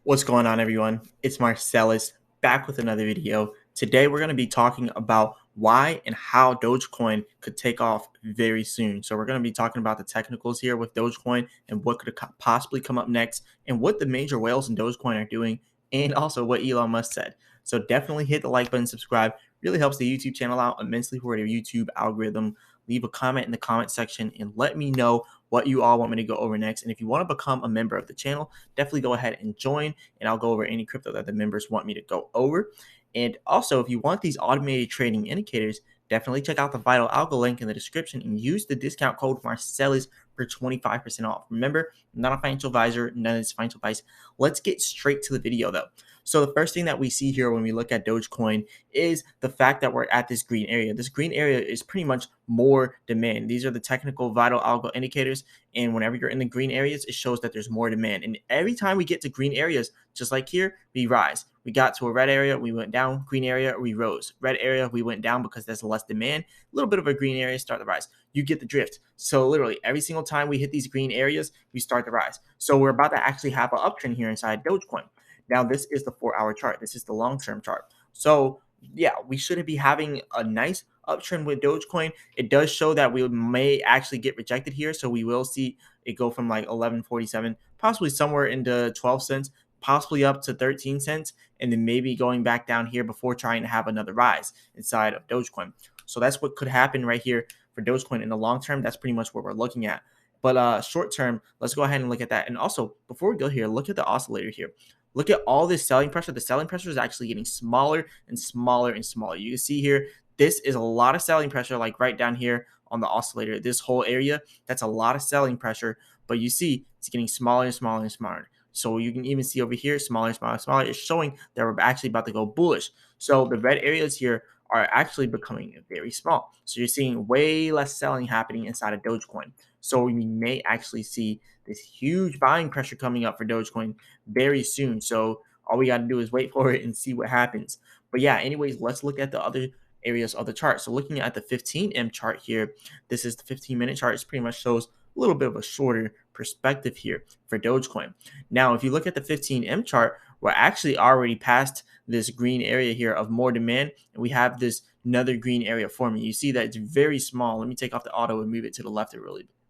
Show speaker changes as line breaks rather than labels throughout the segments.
What's going on, everyone? It's Marsellis back with another video. Today, we're going to be talking about why and how Dogecoin could take off very soon. So, we're going to be talking about the technicals here with Dogecoin and what could possibly come up next, and what the major whales in Dogecoin are doing, and also what Elon Musk said. So, definitely hit the like button, subscribe. Really helps the YouTube channel out immensely for the YouTube algorithm. Leave a comment in the comment section and let me know what you all want me to go over next. And if you want to become a member of the channel, definitely go ahead and join, and I'll go over any crypto that the members want me to go over. And also, if you want these automated trading indicators, definitely check out the Vital Algo link in the description and use the discount code Marsellis for 25% off. Remember, I'm not a financial advisor, none of this financial advice. Let's get straight to the video though. So the first thing that we see here when we look at Dogecoin is the fact that we're at this green area. This green area is pretty much more demand. These are the technical Vital Algo indicators, and whenever you're in the green areas, it shows that there's more demand. And every time we get to green areas, just like here, we rise. We got to a red area, we went down. Green area, we rose. Red area, we went down because there's less demand. A little bit of a green area, start the rise. You get the drift. So literally every single time we hit these green areas, we start the rise. So we're about to actually have an uptrend here inside Dogecoin. Now this is the 4-hour chart. This is the long-term chart. So yeah, we should be having a nice uptrend with Dogecoin. It does show that we may actually get rejected here, so we will see it go from like 11.47, possibly somewhere into 12 cents, possibly up to 13 cents, and then maybe going back down here before trying to have another rise inside of Dogecoin. So that's what could happen right here for Dogecoin in the long term. That's pretty much what we're looking at. But short term, let's go ahead and look at that. And also, before we go here, look at the oscillator here. Look at all this selling pressure. The selling pressure is actually getting smaller and smaller and smaller. You can see here, this is a lot of selling pressure, like right down here on the oscillator. This whole area, that's a lot of selling pressure. But you see, it's getting smaller and smaller and smaller. So you can even see over here, smaller, smaller, smaller. It's showing that we're actually about to go bullish. So the red areas here are actually becoming very small. So you're seeing way less selling happening inside of Dogecoin. So we may actually see this huge buying pressure coming up for Dogecoin very soon. So all we got to do is wait for it and see what happens. But yeah, anyways, let's look at the other areas of the chart. So looking at the 15M chart here, this is the 15-minute chart. It pretty much shows a little bit of a shorter perspective here for Dogecoin. Now, if you look at the 15M chart, we're actually already past this green area here of more demand, and we have this another green area forming. You see that it's very small. Let me take off the auto and move it to the left a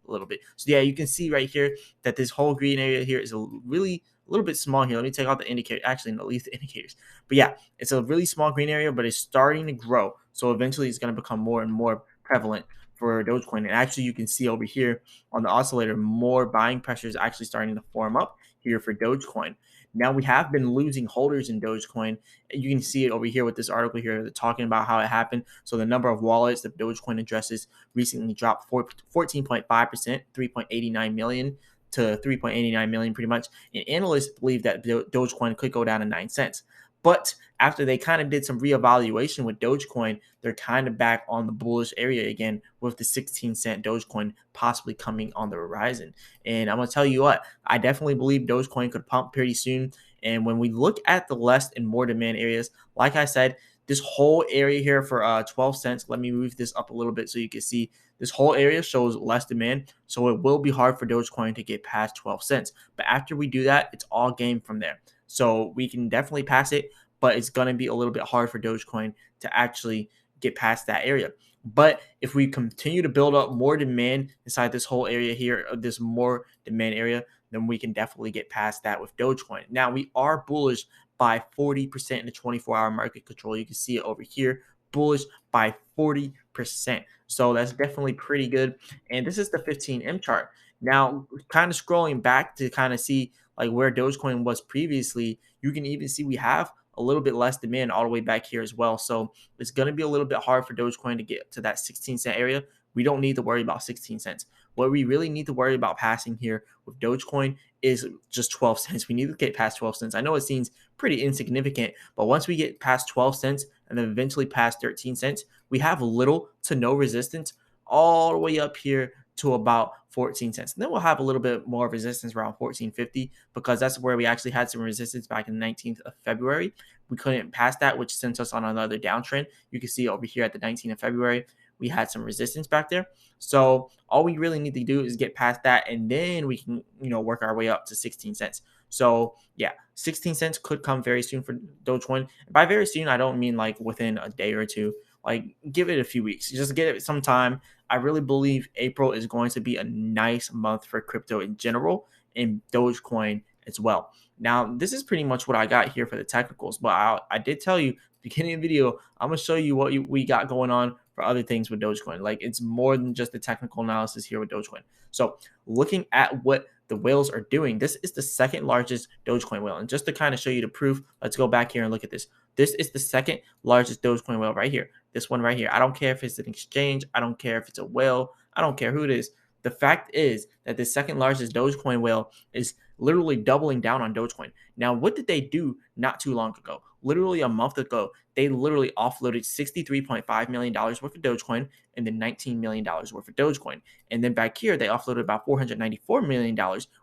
little bit. So yeah, you can see right here that this whole green area here is a little bit small here. Let me take out the indicator. Actually, no, leave the indicators. But yeah, it's a really small green area, but it's starting to grow. So eventually it's going to become more and more prevalent for Dogecoin. And actually, you can see over here on the oscillator, more buying pressure is actually starting to form up here for Dogecoin. Now we have been losing holders in Dogecoin. You can see it over here with this article here talking about how it happened. So the number of wallets that Dogecoin addresses recently dropped 14.5%, 3.89 million to 3.89 million pretty much. And analysts believe that Dogecoin could go down to 9 cents. But after they kind of did some reevaluation with Dogecoin, they're kind of back on the bullish area again with the 16-cent Dogecoin possibly coming on the horizon. And I'm going to tell you what, I definitely believe Dogecoin could pump pretty soon. And when we look at the less and more demand areas, like I said, this whole area here for 12 cents, let me move this up a little bit so you can see this whole area shows less demand. So it will be hard for Dogecoin to get past 12 cents. But after we do that, it's all game from there. So we can definitely pass it, but it's going to be a little bit hard for Dogecoin to actually get past that area. But if we continue to build up more demand inside this whole area here, this more demand area, then we can definitely get past that with Dogecoin. Now, we are bullish by 40% in the 24-hour market control. You can see it over here, bullish by 40%. So that's definitely pretty good. And this is the 15M chart. Now, kind of scrolling back to kind of see like where Dogecoin was previously, you can even see we have a little bit less demand all the way back here as well. So it's going to be a little bit hard for Dogecoin to get to that 16-cent area. We don't need to worry about 16 cents. What we really need to worry about passing here with Dogecoin is just 12 cents. We need to get past 12 cents. I know it seems pretty insignificant, but once we get past 12 cents and then eventually past 13 cents, we have little to no resistance all the way up here to about 14 cents. And then we'll have a little bit more resistance around 14.50 because that's where we actually had some resistance back in the 19th of February. We couldn't pass that, which sent us on another downtrend. You can see over here at the 19th of February, we had some resistance back there. So all we really need to do is get past that, and then we can, work our way up to 16 cents. So yeah, 16 cents could come very soon for Dogecoin. By very soon, I don't mean like within a day or two. Like, give it a few weeks. Just give it some time. I really believe April is going to be a nice month for crypto in general and Dogecoin as well. Now, this is pretty much what I got here for the technicals, but I did tell you beginning of the video, I'm gonna show you what we got going on for other things with Dogecoin. Like, it's more than just the technical analysis here with Dogecoin. So looking at what the whales are doing, this is the second largest Dogecoin whale. And just to kind of show you the proof, let's go back here and look at this. This is the second largest Dogecoin whale right here. This one right here. I don't care if it's an exchange. I don't care if it's a whale. I don't care who it is. The fact is that the second largest Dogecoin whale is literally doubling down on Dogecoin. Now, what did they do not too long ago? Literally a month ago, they literally offloaded $63.5 million worth of Dogecoin and then $19 million worth of Dogecoin. And then back here, they offloaded about $494 million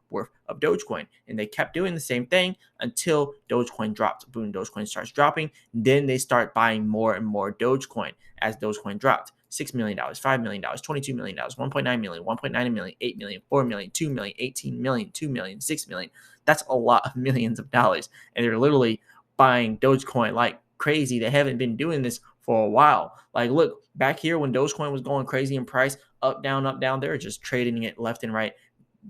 worth of Dogecoin. And they kept doing the same thing until Dogecoin dropped. Boom, Dogecoin starts dropping. Then they start buying more and more Dogecoin as Dogecoin dropped. $6 million, $5 million, $22 million, $1.9 million, $1.9 million, $8 million, $4 million, $2 million, $18 million, $2 million, $6 million. That's a lot of millions of dollars. And they're literally buying Dogecoin like crazy. They haven't been doing this for a while. Like, look, back here when Dogecoin was going crazy in price, up, down, they're just trading it left and right,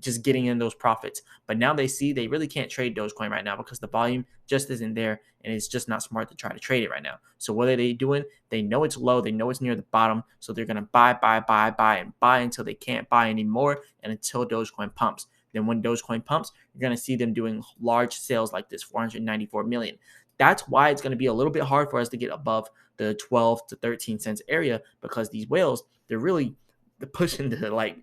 just getting in those profits. But now they see they really can't trade Dogecoin right now because the volume just isn't there, and it's just not smart to try to trade it right now. So what are they doing? They know it's low. They know it's near the bottom. So they're going to buy, and buy until they can't buy anymore and until Dogecoin pumps. Then when Dogecoin pumps, you're going to see them doing large sales like this, 494 million. That's why it's going to be a little bit hard for us to get above the 12 to 13 cents area, because these whales, they're really pushing to like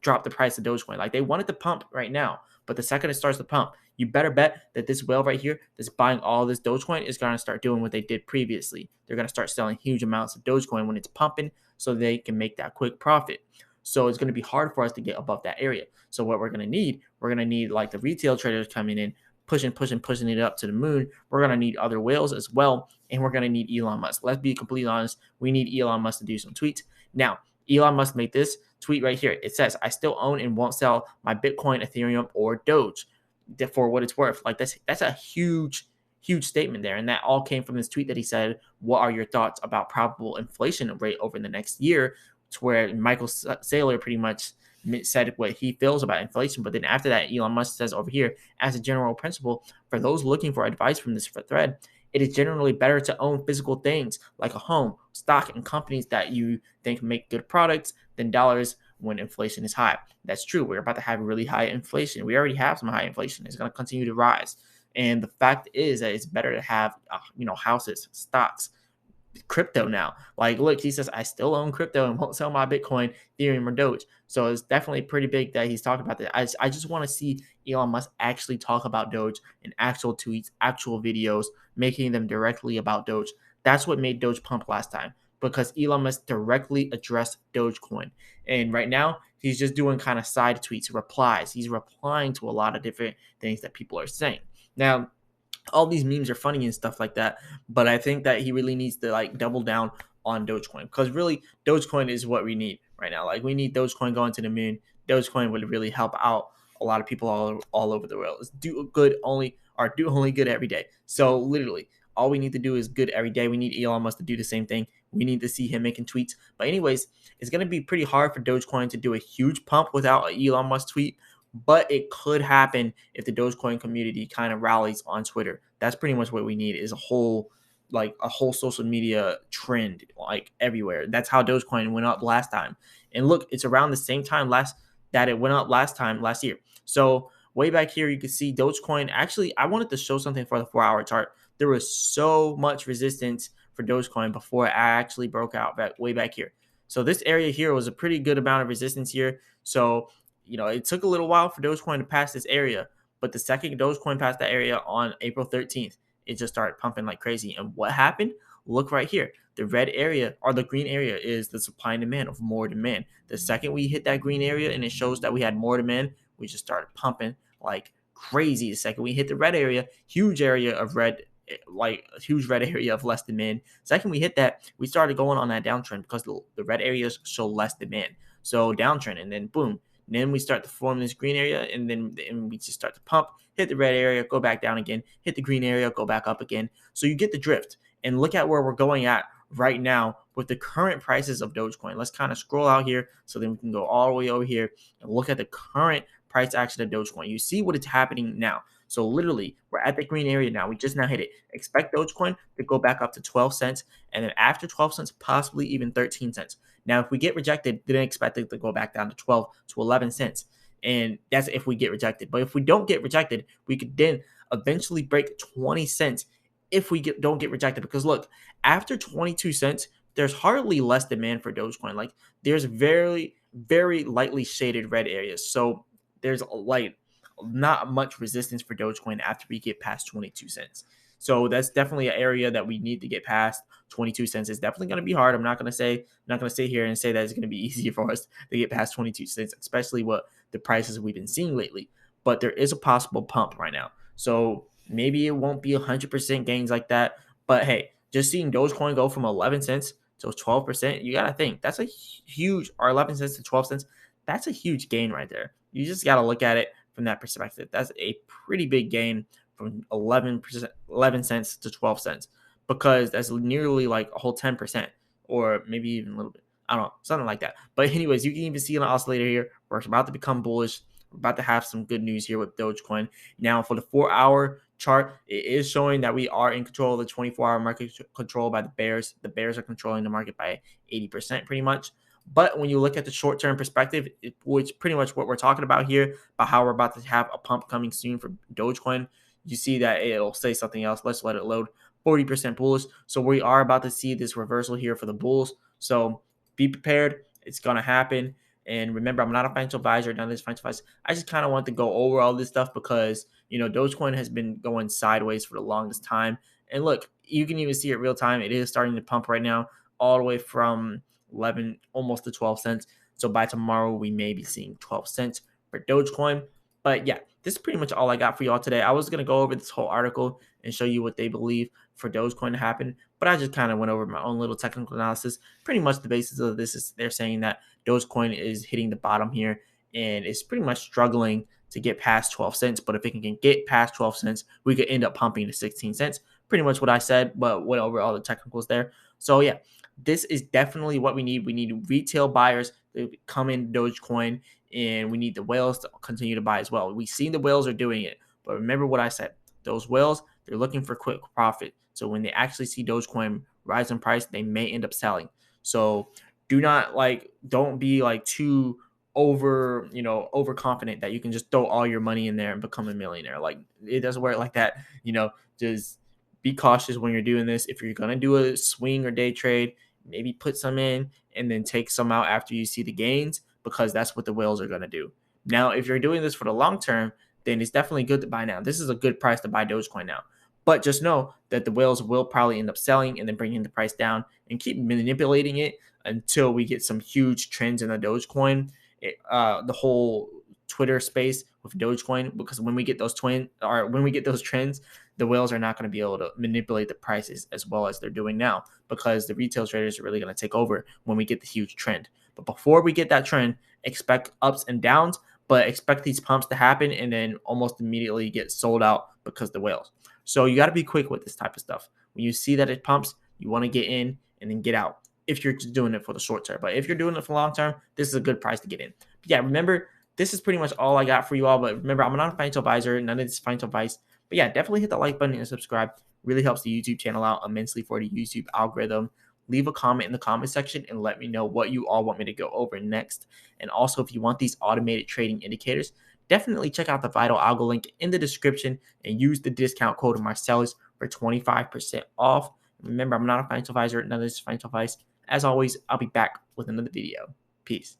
drop the price of Dogecoin. Like, they want it to pump right now, but the second it starts to pump, you better bet that this whale right here that's buying all this Dogecoin is going to start doing what they did previously. They're going to start selling huge amounts of Dogecoin when it's pumping so they can make that quick profit. So it's going to be hard for us to get above that area. So what we're going to need like the retail traders coming in, pushing it up to the moon. We're going to need other whales as well. And we're going to need Elon Musk. Let's be completely honest. We need Elon Musk to do some tweets. Now, Elon Musk made this tweet right here. It says, "I still own and won't sell my Bitcoin, Ethereum, or Doge for what it's worth." Like, that's a huge statement there. And that all came from this tweet that he said, "What are your thoughts about probable inflation rate over the next year?" To where Michael Saylor pretty much said what he feels about inflation. But then after that, Elon Musk says over here, "As a general principle, for those looking for advice from this thread, it is generally better to own physical things like a home, stock, and companies that you think make good products than dollars when inflation is high." That's true. We're about to have really high inflation. We already have some high inflation. It's going to continue to rise. And the fact is that it's better to have, houses, stocks, crypto now. Like, look, he says, "I still own crypto and won't sell my Bitcoin, Ethereum, or Doge." So it's definitely pretty big that he's talking about that. I just want to see Elon Musk actually talk about Doge in actual tweets, actual videos, making them directly about Doge. That's what made Doge pump last time, because Elon Musk directly addressed Dogecoin. And right now, he's just doing kind of side tweets, replies. He's replying to a lot of different things that people are saying. Now, all these memes are funny and stuff like that, but I think that he really needs to like double down on Dogecoin, because really Dogecoin is what we need right now. Like, we need Dogecoin going to the moon. Dogecoin would really help out a lot of people all over the world. It's do only good every day. So literally all we need to do is good every day. We need Elon Musk to do the same thing. We need to see him making tweets. But anyways, it's going to be pretty hard for Dogecoin to do a huge pump without an Elon Musk tweet. But it could happen if the Dogecoin community kind of rallies on Twitter. That's pretty much what we need, is a whole social media trend, like everywhere. That's how Dogecoin went up last time. And look, it's around the same time that it went up last year. So way back here, you can see Dogecoin. Actually, I wanted to show something for the 4-hour chart. There was so much resistance for Dogecoin before I actually broke out way back here. So this area here was a pretty good amount of resistance here. So it took a little while for Dogecoin to pass this area, but the second Dogecoin passed that area on April 13th, it just started pumping like crazy. And what happened? Look right here. The red area or the green area is the supply and demand of more demand. The second we hit that green area and it shows that we had more demand, we just started pumping like crazy. The second we hit the red area, huge area of red, like a huge red area of less demand. Second we hit that, we started going on that downtrend because the red areas show less demand. So downtrend, and then boom. And then we start to form this green area, and then we just start to pump, hit the red area, go back down again, hit the green area, go back up again. So you get the drift. And look at where we're going at right now with the current prices of Dogecoin. Let's kind of scroll out here so then we can go all the way over here and look at the current price action of Dogecoin. You see what is happening now. So literally, we're at the green area now. We just now hit it. Expect Dogecoin to go back up to 12 cents, and then after 12 cents, possibly even 13 cents. Now, if we get rejected, then expect it to go back down to 12 to 11 cents. And that's if we get rejected. But if we don't get rejected, we could then eventually break 20 cents if we don't get rejected. Because look, after 22 cents, there's hardly less demand for Dogecoin. Like, there's very, very lightly shaded red areas. So there's like not much resistance for Dogecoin after we get past 22 cents. So that's definitely an area that we need to get past. 22 cents is definitely going to be hard. I'm not going to sit here and say that it's going to be easy for us to get past 22 cents, especially what the prices we've been seeing lately. But there is a possible pump right now. So maybe it won't be 100% gains like that. But hey, just seeing Dogecoin go from 11 cents to 12%, you got to think that's a huge, or 11 cents to 12 cents. That's a huge gain right there. You just got to look at it from that perspective. That's a pretty big gain from 11 cents to 12 cents, because that's nearly like a whole 10%, or maybe even a little bit. I don't know, something like that. But anyways, you can even see an oscillator here. We're about to become bullish. We're about to have some good news here with Dogecoin. Now, for the 4-hour chart, it is showing that we are in control of the 24-hour market, controlled by the bears. The bears are controlling the market by 80% pretty much. But when you look at the short-term perspective, which pretty much what we're talking about here, about how we're about to have a pump coming soon for Dogecoin, you see that it'll say something else. Let's let it load. 40% bullish. So we are about to see this reversal here for the bulls. So be prepared. It's going to happen. And remember, I'm not a financial advisor, none of this financial advice. I just kind of want to go over all this stuff because, Dogecoin has been going sideways for the longest time. And look, you can even see it real time. It is starting to pump right now, all the way from 11 almost to 12 cents. So by tomorrow, we may be seeing 12 cents for Dogecoin. But yeah, this is pretty much all I got for y'all today. I was going to go over this whole article and show you what they believe for Dogecoin to happen, but I just kind of went over my own little technical analysis. Pretty much the basis of this is they're saying that Dogecoin is hitting the bottom here and it's pretty much struggling to get past 12 cents. But if it can get past 12 cents, we could end up pumping to 16 cents. Pretty much what I said, but went over all the technicals there. So yeah, this is definitely what we need. We need retail buyers to come in Dogecoin, and we need the whales to continue to buy as well. We've seen the whales are doing it, but remember what I said. Those whales, they're looking for quick profit. So when they actually see Dogecoin rise in price, they may end up selling. So don't be like too overconfident that you can just throw all your money in there and become a millionaire. Like, it doesn't work like that. Just be cautious when you're doing this. If you're going to do a swing or day trade, maybe put some in and then take some out after you see the gains, because that's what the whales are going to do. Now, if you're doing this for the long term, then it's definitely good to buy now. This is a good price to buy Dogecoin now. But just know that the whales will probably end up selling and then bringing the price down and keep manipulating it until we get some huge trends in the Dogecoin, the whole Twitter space with Dogecoin. Because when we get those trends, the whales are not going to be able to manipulate the prices as well as they're doing now, because the retail traders are really going to take over when we get the huge trend. But before we get that trend, expect ups and downs, but expect these pumps to happen and then almost immediately get sold out because the whales. So you got to be quick with this type of stuff. When you see that it pumps, you want to get in and then get out if you're just doing it for the short term. But if you're doing it for long term, this is a good price to get in. But yeah, remember, this is pretty much all I got for you all. But remember, I'm not a financial advisor. None of this is financial advice. But yeah, definitely hit the like button and subscribe. Really helps the YouTube channel out immensely for the YouTube algorithm. Leave a comment in the comment section and let me know what you all want me to go over next. And also, if you want these automated trading indicators, definitely check out the Vital Algo link in the description and use the discount code Marsellis for 25% off. Remember, I'm not a financial advisor. None of this is financial advice. As always, I'll be back with another video. Peace.